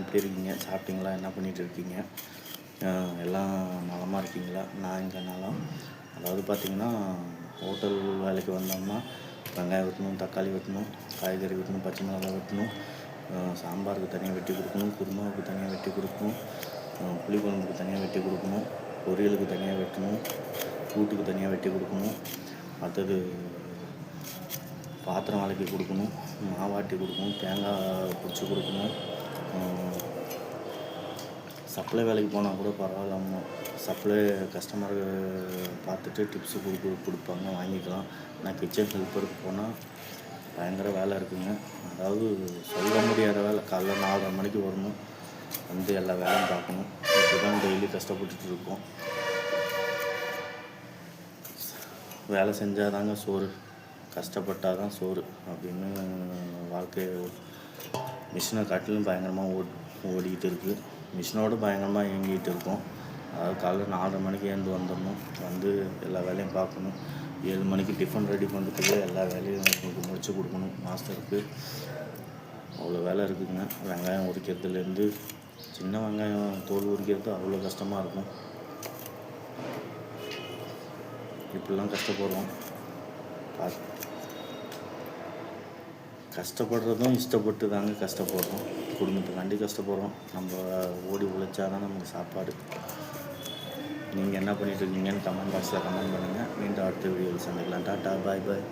எப்படி இருக்கீங்க? சாப்பிட்டீங்களா? என்ன பண்ணிகிட்டு இருக்கீங்க? எல்லாம் நலமாக இருக்கீங்களா? நான் இங்கே நலம். அதாவது பார்த்திங்கன்னா, ஹோட்டல் வேலைக்கு வந்தோம்னா வெங்காயம் வெட்டணும், தக்காளி வெட்டணும், காய்கறி வெட்டணும், பச்சை மிளகாய் வெட்டணும், சாம்பாருக்கு தனியாக வெட்டி கொடுக்கணும், குருமாவுக்கு தனியாக வெட்டி கொடுக்கணும், புளிக்குழம்புக்கு தனியாக வெட்டி கொடுக்கணும், பொரியலுக்கு தனியாக வெட்டணும், கூட்டுக்கு தனியாக வெட்டி கொடுக்கணும், அடுத்தது பாத்திரம் விளக்கி கொடுக்கணும், மாவாட்டி கொடுக்கணும், தேங்காய் பிடிச்சி கொடுக்கணும். சப்ளை வேலைக்கு போனால் கூட பரவாயில்லாமல் சப்ளை கஸ்டமர் பார்த்துட்டு டிப்ஸு கொடுப்பாங்க, வாங்கிக்கலாம். ஆனால் கிச்சன் ஹெல்ப்பருக்கு போனால் பயங்கர வேலை இருக்குங்க. அதாவது சொல்ல முடியாத வேலை. காலைல 4:30 மணிக்கு வரணும், வந்து எல்லா வேலையும் பார்க்கணும். இப்படி தான் டெய்லி கஷ்டப்பட்டுட்டு இருக்கோம். வேலை செஞ்சால் தாங்க சோறு, கஷ்டப்பட்டால் தான் சோறு அப்படின்னு வாழ்க்கை மிஷினை காட்டிலும் பயங்கரமாக ஓடிக்கிட்டு இருக்குது. மிஷினோடு பயங்கரமாக இயங்கிகிட்டு இருக்கோம். அதாவது காலைல 4:30 மணிக்கு எழுந்து வந்துடணும், வந்து எல்லா வேலையும் பார்க்கணும். 7 மணிக்கு டிஃபன் ரெடி பண்ணுறதுக்கு எல்லா வேலையும் உங்களுக்கு முடிச்சு கொடுக்கணும். மாஸ்டருக்கு அவ்வளோ வேலை இருக்குதுங்க. வெங்காயம் உரிக்கிறதுலேருந்து சின்ன வெங்காயம் தோல் உரிக்கிறது அவ்வளோ கஷ்டமாக இருக்கும். இப்படிலாம் கஷ்டப்படுறோம். கஷ்டப்படுறதும் இஷ்டப்பட்டு தாங்க கஷ்டப்படுறோம். குடும்பத்துக்காண்டி கஷ்டப்படுறோம். நம்ம ஓடி உழைச்சா தான் நமக்கு சாப்பாடு. நீங்கள் என்ன பண்ணிகிட்ருக்கீங்கன்னு கமெண்ட் பாக்ஸில் கமெண்ட் பண்ணுங்கள். மீண்டும் அடுத்த வீடியோவில் சந்திக்கலாம். டாட்டா, பாய் பாய்.